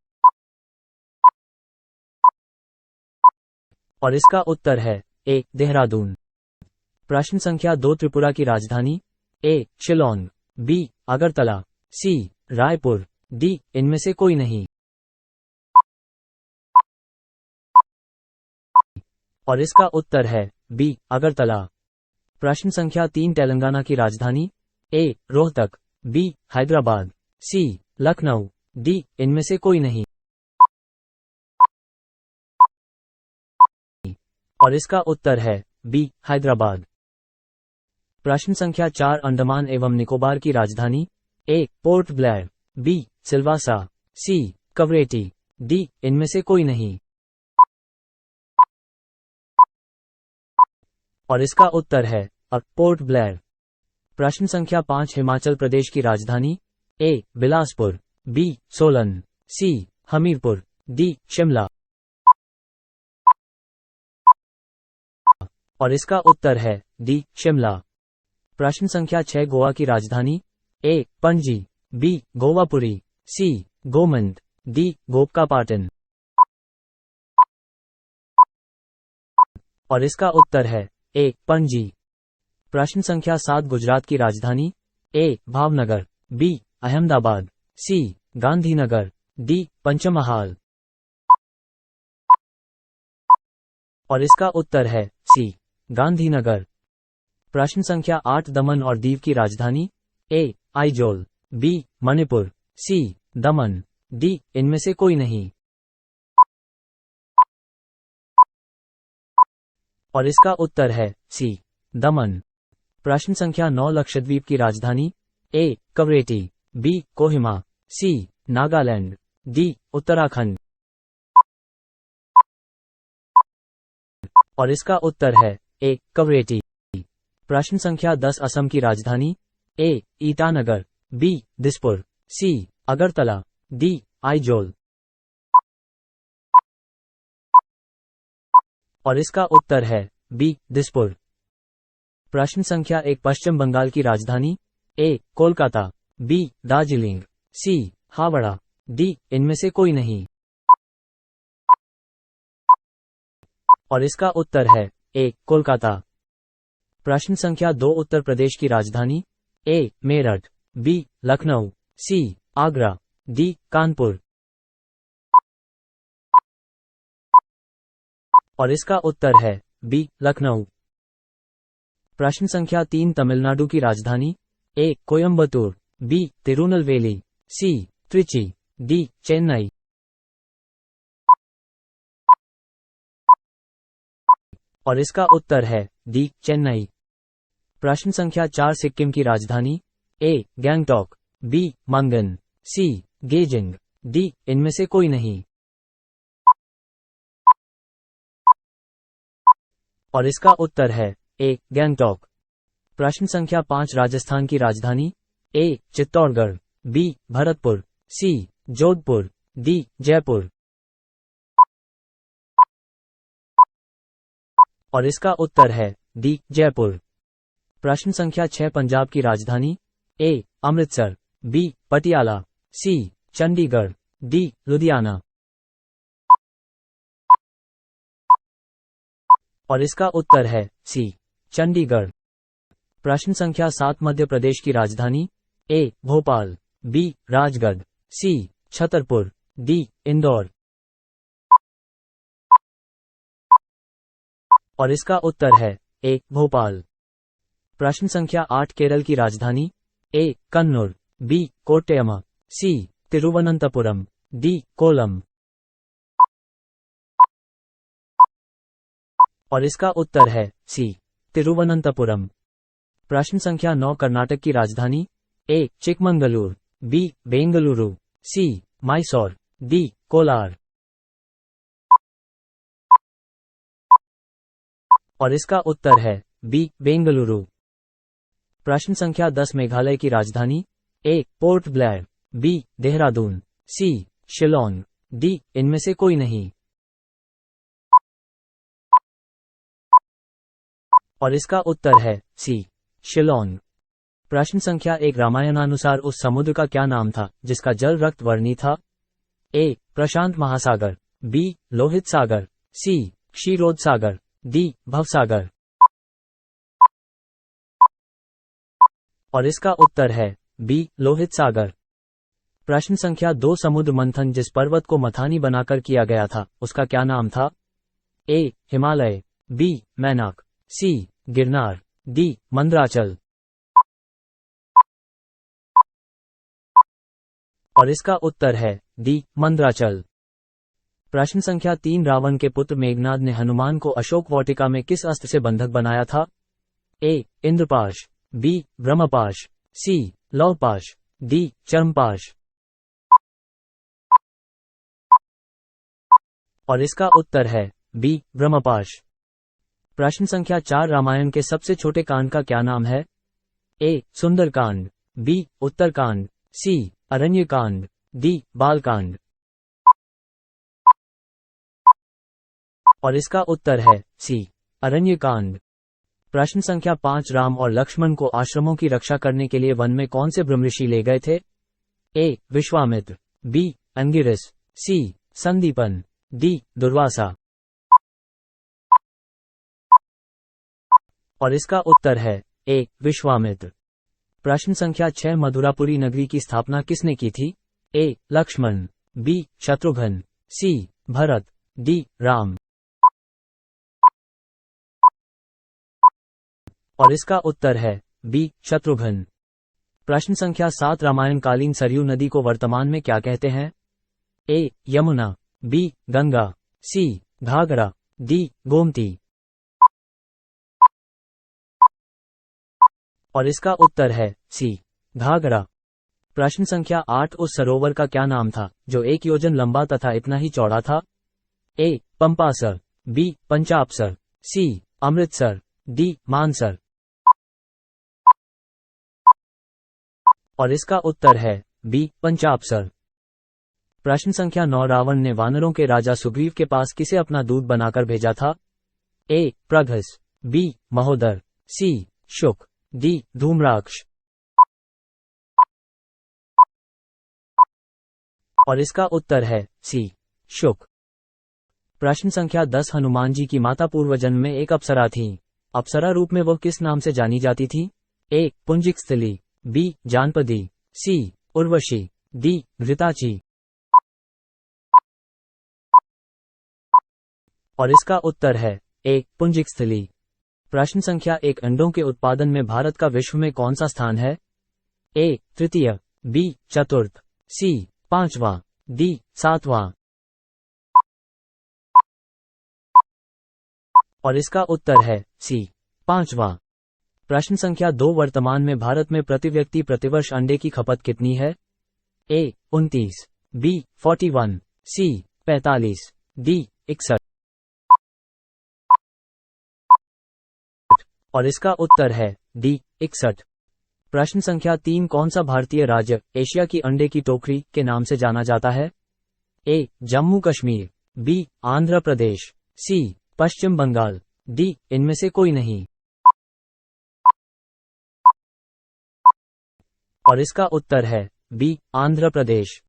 और इसका उत्तर है ए देहरादून। प्रश्न संख्या 2 त्रिपुरा की राजधानी? ए शिलोंग, बी अगरतला, सी रायपुर, डी इनमें से कोई नहीं। और इसका उत्तर है बी अगरतला। प्रश्न संख्या 3 तेलंगाना की राजधानी? ए रोहतक, बी हैदराबाद, सी लखनऊ, डी इनमें से कोई नहीं। और इसका उत्तर है बी हैदराबाद। प्रश्न संख्या 4 अंडमान एवं निकोबार की राजधानी? ए पोर्ट ब्लेयर, बी सिलवासा, सी कवरेटी, डी इनमें से कोई नहीं। और इसका उत्तर है पोर्ट ब्लेयर। प्रश्न संख्या 5 हिमाचल प्रदेश की राजधानी? ए बिलासपुर, बी सोलन, सी हमीरपुर, डी शिमला। और इसका उत्तर है डी शिमला। प्रश्न संख्या 6 गोवा की राजधानी? ए पणजी, बी गोवापुरी, सी गोमंत, डी गोपकापाटन। और इसका उत्तर है ए पणजी। प्रश्न संख्या 7 गुजरात की राजधानी? ए भावनगर, बी अहमदाबाद, सी गांधीनगर, डी पंचमहाल। और इसका उत्तर है सी गांधीनगर। प्रश्न संख्या 8 दमन और दीव की राजधानी? ए आइजोल, बी मणिपुर, सी दमन, डी इनमें से कोई नहीं। और इसका उत्तर है सी दमन। प्रश्न संख्या 9 लक्षद्वीप की राजधानी? ए कवरेटी, बी कोहिमा, सी नागालैंड, डी उत्तराखंड। और इसका उत्तर है ए कवरेटी। प्रश्न संख्या 10 असम की राजधानी? ए ईटानगर, बी दिसपुर, सी अगरतला, डी आइजोल। और इसका उत्तर है बी दिसपुर। प्रश्न संख्या 1 पश्चिम बंगाल की राजधानी? ए कोलकाता, बी दार्जिलिंग, सी हावड़ा, डी इनमें से कोई नहीं। और इसका उत्तर है ए कोलकाता। प्रश्न संख्या 2 उत्तर प्रदेश की राजधानी? ए मेरठ, बी लखनऊ, सी आगरा, डी कानपुर। और इसका उत्तर है बी लखनऊ। प्रश्न संख्या 3 तमिलनाडु की राजधानी? ए कोयम्बतूर, बी तिरुनेलवेली, सी त्रिची, डी चेन्नई। और इसका उत्तर है डी चेन्नई। प्रश्न संख्या 4 सिक्किम की राजधानी? ए गैंगटॉक, बी मंगन, सी गेजिंग, डी इनमें से कोई नहीं। और इसका उत्तर है ए गैंगटॉक। प्रश्न संख्या 5 राजस्थान की राजधानी? ए चित्तौड़गढ़, बी भरतपुर, सी जोधपुर, डी जयपुर। और इसका उत्तर है डी जयपुर। प्रश्न संख्या 6 पंजाब की राजधानी? ए अमृतसर, बी पटियाला, सी चंडीगढ़, डी लुधियाना। और इसका उत्तर है सी चंडीगढ़। प्रश्न संख्या 7 मध्य प्रदेश की राजधानी? ए भोपाल, बी राजगढ़, सी छतरपुर, डी इंदौर। और इसका उत्तर है ए भोपाल। प्रश्न संख्या 8 केरल की राजधानी? ए कन्नूर, बी कोट्टयम, सी तिरुवनंतपुरम, डी कोलम। और इसका उत्तर है सी तिरुवनंतपुरम। प्रश्न संख्या 9 कर्नाटक की राजधानी? ए चिकमंगलूर, बी बेंगलुरु, सी मैसूर, डी कोलार। और इसका उत्तर है बी बेंगलुरु। प्रश्न संख्या 10 मेघालय की राजधानी? ए पोर्ट ब्लेयर, बी देहरादून, सी शिलोंग, डी इनमें से कोई नहीं। और इसका उत्तर है सी शिलोंग। प्रश्न संख्या 1, रामायणानुसार उस समुद्र का क्या नाम था जिसका जल रक्त वर्णी था? ए प्रशांत महासागर, बी लोहित सागर, सी क्षीरोद सागर, डी भवसागर। और इसका उत्तर है बी लोहित सागर। प्रश्न संख्या 2, समुद्र मंथन जिस पर्वत को मथानी बनाकर किया गया था उसका क्या नाम था? ए हिमालय, बी मैनाक, सी गिरनार, डी मंदराचल। और इसका उत्तर है डी मंदराचल। प्रश्न संख्या 3, रावण के पुत्र मेघनाद ने हनुमान को अशोक वाटिका में किस अस्त्र से बंधक बनाया था? ए इंद्रपाश, बी ब्रह्मपाश, सी लौहपाश, डी चर्मपाश। और इसका उत्तर है बी ब्रह्मपाश। प्रश्न संख्या 4, रामायण के सबसे छोटे कांड का क्या नाम है? ए सुंदरकांड, बी उत्तरकांड, सी अरण्यकांड, डी बालकांड। और इसका उत्तर है सी अरण्यकांड। प्रश्न संख्या 5, राम और लक्ष्मण को आश्रमों की रक्षा करने के लिए वन में कौन से ब्रह्मऋषि ले गए थे? ए विश्वामित्र, बी अंगिरस, सी संदीपन, डी दुर्वासा। और इसका उत्तर है ए विश्वामित्र। प्रश्न संख्या 6, मधुरापुरी नगरी की स्थापना किसने की थी? ए लक्ष्मण, बी शत्रुघ्न, सी भरत, डी राम। और इसका उत्तर है बी शत्रुघ्न। प्रश्न संख्या 7, रामायण कालीन सरयू नदी को वर्तमान में क्या कहते हैं? ए यमुना, बी गंगा, सी घाघरा, डी गोमती। और इसका उत्तर है सी घाघरा। प्रश्न संख्या 8, उस सरोवर का क्या नाम था जो 1 योजन लंबा तथा इतना ही चौड़ा था? ए पंपासर, बी पंचापसर, सी अमृतसर, डी मानसर। और इसका उत्तर है बी पंचापसर। प्रश्न संख्या 9, रावण ने वानरों के राजा सुग्रीव के पास किसे अपना दूत बनाकर भेजा था? ए प्रघस, बी महोदर, सी शुक, डी धूम्राक्ष। और इसका उत्तर है सी शुक। प्रश्न संख्या 10, हनुमान जी की माता पूर्व जन्म में एक अप्सरा थीं। अप्सरा रूप में वह किस नाम से जानी जाती थी? ए पुंजिकस्थली, बी जानपदी, सी उर्वशी, डी घृताची। और इसका उत्तर है ए पुंजिकस्थली। प्रश्न संख्या 1, अंडों के उत्पादन में भारत का विश्व में कौन सा स्थान है? ए तृतीय, बी चतुर्थ, सी पांचवा, डी सातवां। और इसका उत्तर है सी पांचवा। प्रश्न संख्या 2, वर्तमान में भारत में प्रति व्यक्ति प्रतिवर्ष अंडे की खपत कितनी है? ए 29, बी 41, सी 45, डी 61। और इसका उत्तर है डी 61। प्रश्न संख्या 3, कौन सा भारतीय राज्य एशिया की अंडे की टोकरी के नाम से जाना जाता है? ए जम्मू कश्मीर, बी आंध्र प्रदेश, सी पश्चिम बंगाल, डी इनमें से कोई नहीं। और इसका उत्तर है बी आंध्र प्रदेश।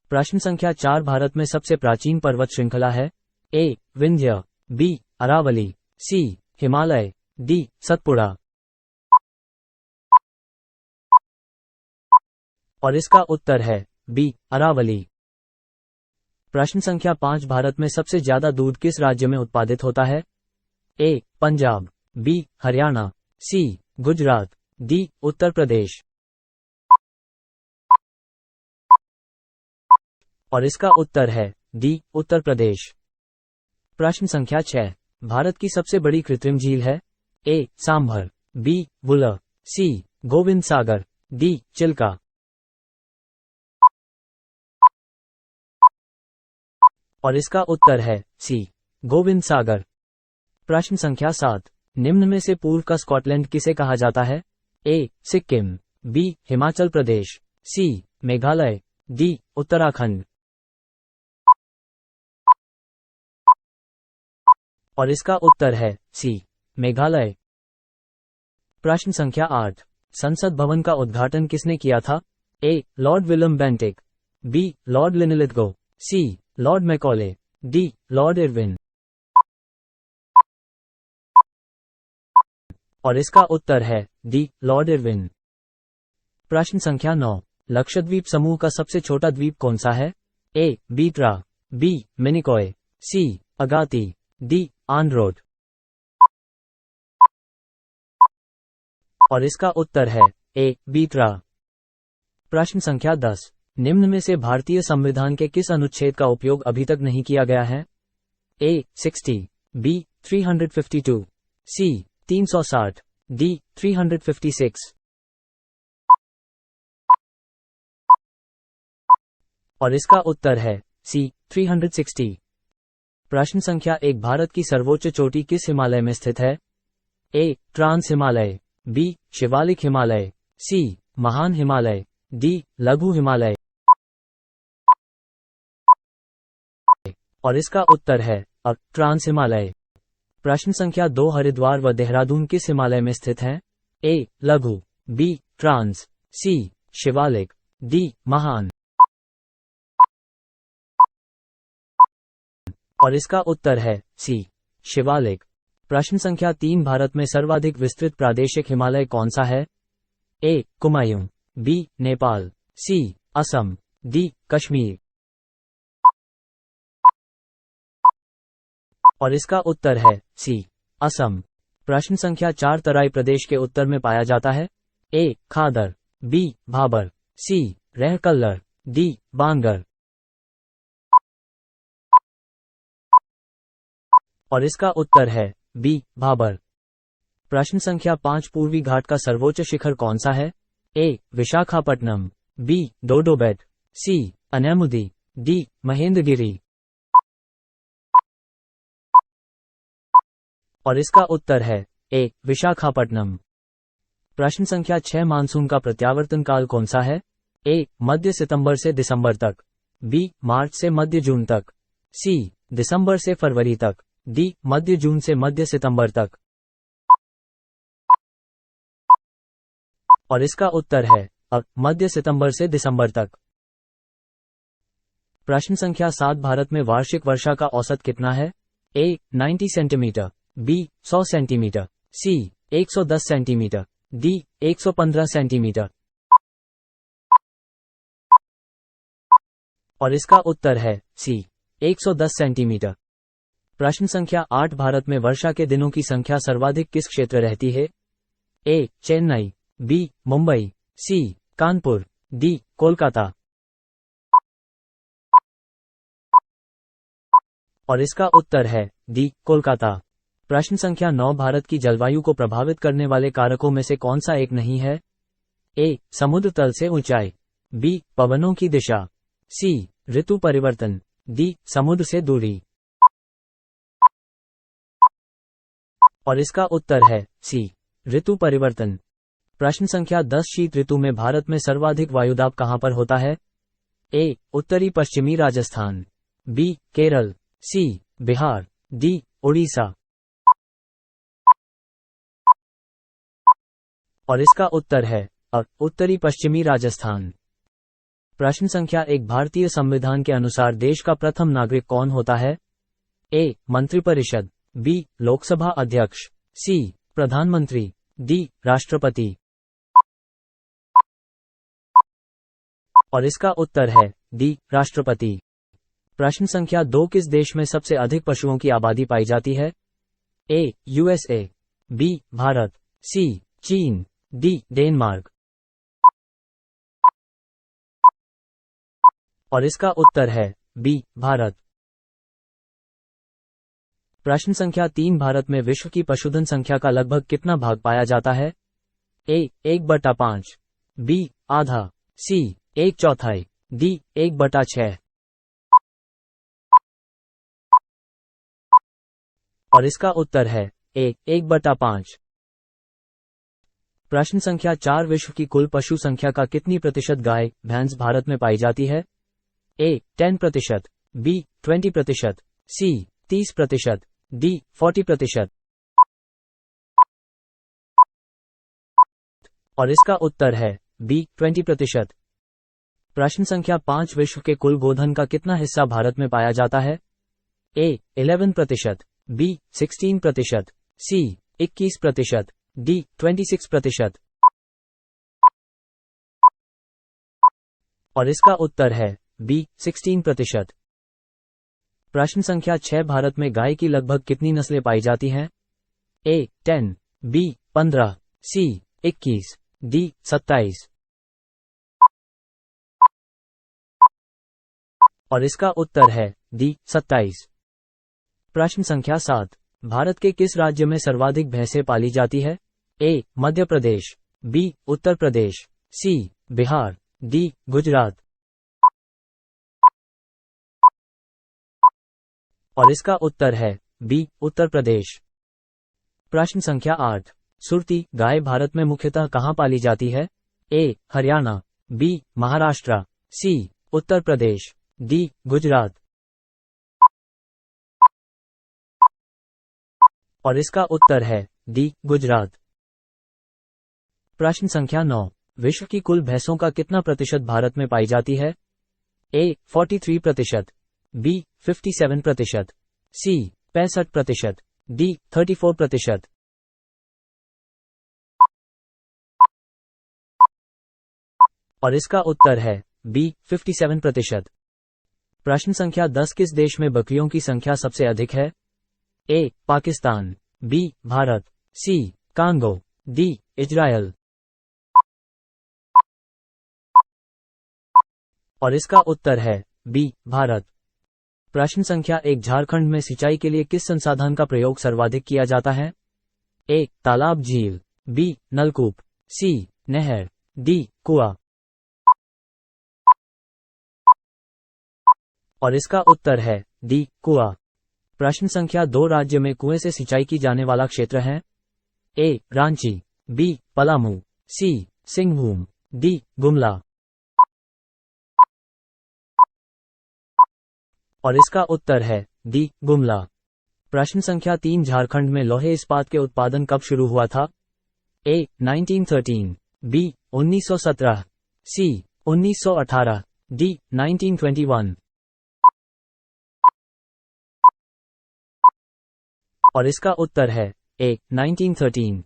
प्रश्न संख्या 4, भारत में सबसे प्राचीन पर्वत श्रृंखला है? ए विंध्य, बी अरावली, सी हिमालय, डी सतपुड़ा। और इसका उत्तर है बी अरावली। प्रश्न संख्या 5, भारत में सबसे ज्यादा दूध किस राज्य में उत्पादित होता है? ए पंजाब, बी हरियाणा, सी गुजरात, डी उत्तर प्रदेश। और इसका उत्तर है डी उत्तर प्रदेश। प्रश्न संख्या 6, भारत की सबसे बड़ी कृत्रिम झील है? ए सांभर, बी वुलर, सी गोविंद सागर, डी चिल्का। और इसका उत्तर है सी गोविंद सागर। प्रश्न संख्या 7, निम्न में से पूर्व का स्कॉटलैंड किसे कहा जाता है? ए सिक्किम, बी हिमाचल प्रदेश, सी मेघालय, डी उत्तराखंड। और इसका उत्तर है सी मेघालय। प्रश्न संख्या 8, संसद भवन का उद्घाटन किसने किया था? A Lord William Bentinck, B Lord Linlithgow, C Lord Macaulay, D Lord Irwin. और इसका उत्तर है डी लॉर्ड इरविन। प्रश्न संख्या 9, लक्षद्वीप समूह का सबसे छोटा द्वीप कौन सा है? ए बीट्रा, बी मिनिकॉय, सी अगाती, डी आंड्रोट। और इसका उत्तर है ए बीट्रा। प्रश्न संख्या 10, निम्न में से भारतीय संविधान के किस अनुच्छेद का उपयोग अभी तक नहीं किया गया है? ए 60, बी 352, सी 360, डी 356। और इसका उत्तर है सी 360। प्रश्न संख्या 1, भारत की सर्वोच्च चोटी किस हिमालय में स्थित है? ए ट्रांस हिमालय, बी शिवालिक हिमालय, सी महान हिमालय, डी लघु हिमालय। और इसका उत्तर है ट्रांस हिमालय। प्रश्न संख्या 2, हरिद्वार व देहरादून किस हिमालय में स्थित हैं? ए लघु, बी ट्रांस, सी शिवालिक, डी महान। और इसका उत्तर है सी शिवालिक। प्रश्न संख्या 3, भारत में सर्वाधिक विस्तृत प्रादेशिक हिमालय कौन सा है? ए कुमायूं, बी नेपाल, सी असम, डी कश्मीर। और इसका उत्तर है सी असम। प्रश्न संख्या 4, तराई प्रदेश के उत्तर में पाया जाता है? ए खादर, बी भाबर, सी रहकल्लर, डी बांगर। और इसका उत्तर है बी भाबर। प्रश्न संख्या 5, पूर्वी घाट का सर्वोच्च शिखर कौन सा है? ए विशाखापट्टनम, बी डोडोबेट, सी अनैमुदी, डी महेंद्रगिरी। और इसका उत्तर है ए विशाखापट्टनम। प्रश्न संख्या 6, मानसून का प्रत्यावर्तन काल कौन सा है? ए मध्य सितंबर से दिसंबर तक, बी मार्च से मध्य जून तक, सी दिसंबर से फरवरी तक, डी मध्य जून से मध्य सितंबर तक। और इसका उत्तर है मध्य सितंबर से दिसंबर तक। प्रश्न संख्या 7, भारत में वार्षिक वर्षा का औसत कितना है? ए 90 सेंटीमीटर, बी 100 सेंटीमीटर, सी 110 सेंटीमीटर, डी 115 सेंटीमीटर। और इसका उत्तर है सी 110 सेंटीमीटर। प्रश्न संख्या 8, भारत में वर्षा के दिनों की संख्या सर्वाधिक किस क्षेत्र रहती है? ए चेन्नई, बी मुंबई, सी कानपुर, डी कोलकाता। और इसका उत्तर है डी कोलकाता। प्रश्न संख्या 9, भारत की जलवायु को प्रभावित करने वाले कारकों में से कौन सा एक नहीं है? ए समुद्र तल से ऊंचाई, बी पवनों की दिशा, सी ऋतु परिवर्तन, डी समुद्र से दूरी। और इसका उत्तर है सी ऋतु परिवर्तन। प्रश्न संख्या 10, शीत ऋतु में भारत में सर्वाधिक वायुदाब कहां पर होता है? ए उत्तरी पश्चिमी राजस्थान, बी केरल, सी बिहार, डी उड़ीसा। और इसका उत्तर है उत्तरी पश्चिमी राजस्थान। प्रश्न संख्या 1, भारतीय संविधान के अनुसार देश का प्रथम नागरिक कौन होता है? ए मंत्रिपरिषद, बी लोकसभा अध्यक्ष, सी प्रधानमंत्री, डी राष्ट्रपति। और इसका उत्तर है डी राष्ट्रपति। प्रश्न संख्या 2, किस देश में सबसे अधिक पशुओं की आबादी पाई जाती है? ए यूएसए, बी भारत, सी चीन, डी डेनमार्क। और इसका उत्तर है बी भारत। प्रश्न संख्या 3, भारत में विश्व की पशुधन संख्या का लगभग कितना भाग पाया जाता है? ए 1/5, बी आधा, सी 1/4, डी 1/6। और इसका उत्तर है ए 1/5। प्रश्न संख्या 4 विश्व की कुल पशु संख्या का कितनी प्रतिशत गाय भैंस भारत में पाई जाती है? ए 10%, बी 20%, सी 30%, डी 40%। और इसका उत्तर है बी 20%। प्रश्न संख्या 5 विश्व के कुल गोधन का कितना हिस्सा भारत में पाया जाता है? ए 11%, बी 16%, सी 21%, डी 26%। और इसका उत्तर है बी 16%। प्रश्न संख्या 6 भारत में गाय की लगभग कितनी नस्लें पाई जाती हैं? ए 10, बी 15, सी 21, डी 27। और इसका उत्तर है डी 27। प्रश्न संख्या 7 भारत के किस राज्य में सर्वाधिक भैंसें पाली जाती है? ए मध्य प्रदेश, बी उत्तर प्रदेश, सी बिहार, डी गुजरात। और इसका उत्तर है बी उत्तर प्रदेश। प्रश्न संख्या 8 सुरती गाय भारत में मुख्यतः कहां पाली जाती है? ए हरियाणा, बी महाराष्ट्र, सी उत्तर प्रदेश, डी गुजरात। और इसका उत्तर है डी गुजरात। प्रश्न संख्या 9 विश्व की कुल भैंसों का कितना प्रतिशत भारत में पाई जाती है? ए 43%, बी 57%, सी 65%, डी 34%। और इसका उत्तर है बी 57%। प्रश्न संख्या 10 किस देश में बकरियों की संख्या सबसे अधिक है? ए पाकिस्तान, बी भारत, सी कांगो, डी इजरायल। और इसका उत्तर है बी भारत। प्रश्न संख्या 1 झारखंड में सिंचाई के लिए किस संसाधन का प्रयोग सर्वाधिक किया जाता है? ए तालाब झील, बी नलकूप, सी नहर, डी कुआं। और इसका उत्तर है डी कुआं। प्रश्न संख्या 2 राज्य में कुएं से सिंचाई की जाने वाला क्षेत्र है? ए रांची, बी पलामू, सी सिंहभूम, डी गुमला। और इसका उत्तर है डी गुमला। प्रश्न संख्या 3 झारखंड में लोहे इस्पात के उत्पादन कब शुरू हुआ था? ए 1913, बी 1917, सी 1918, डी 1921। और इसका उत्तर है ए 1913।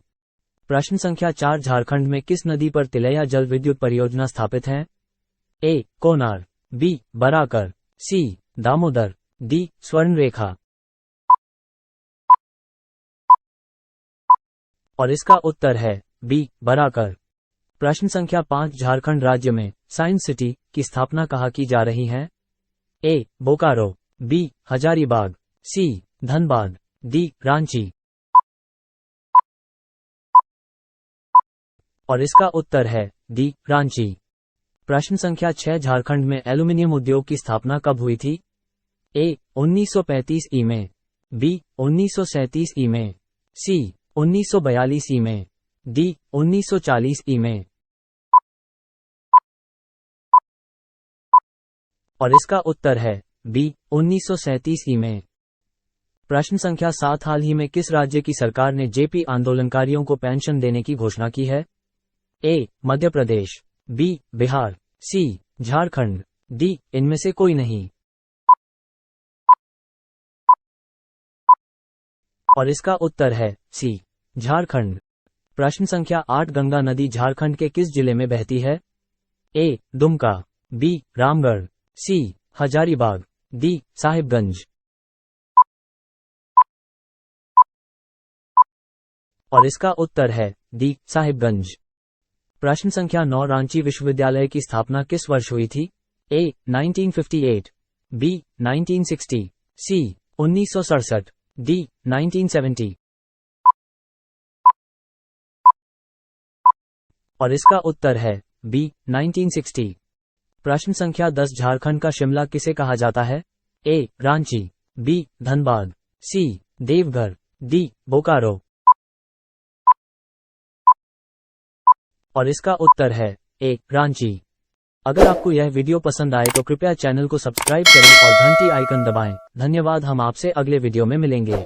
प्रश्न संख्या 4 झारखंड में किस नदी पर तिलैया जल विद्युत परियोजना स्थापित है? ए कोनार, बी बराकर, सी दामोदर, डी स्वर्णरेखा। और इसका उत्तर है बी बराकर। प्रश्न संख्या 5 झारखंड राज्य में साइंस सिटी की स्थापना कहाँ की जा रही है? ए बोकारो, बी हजारीबाग, सी धनबाद, डी रांची। और इसका उत्तर है डी रांची। प्रश्न संख्या 6 झारखंड में एल्यूमीनियम उद्योग की स्थापना कब हुई थी? ए 1935 ई में, बी 1937 ई में, सी 1942 ई में, डी 1940 ई में। और इसका उत्तर है बी 1937 ई में। प्रश्न संख्या 7 हाल ही में किस राज्य की सरकार ने जेपी आंदोलनकारियों को पेंशन देने की घोषणा की है? ए मध्य प्रदेश, बी बिहार, सी झारखंड, डी इनमें से कोई नहीं। और इसका उत्तर है सी झारखंड। प्रश्न संख्या 8 गंगा नदी झारखंड के किस जिले में बहती है? ए दुमका, बी रामगढ़, सी हजारीबाग, डी साहिबगंज। और इसका उत्तर है डी साहिबगंज। प्रश्न संख्या 9 रांची विश्वविद्यालय की स्थापना किस वर्ष हुई थी? ए 1958, बी 1960, सी 1967, डी 1970। और इसका उत्तर है बी 1960। प्रश्न संख्या 10 झारखंड का शिमला किसे कहा जाता है? ए रांची, बी धनबाद, सी देवघर, डी बोकारो। और इसका उत्तर है ए, रांची। अगर आपको यह वीडियो पसंद आए तो कृपया चैनल को सब्सक्राइब करें और घंटी आइकन दबाएं। धन्यवाद, हम आपसे अगले वीडियो में मिलेंगे।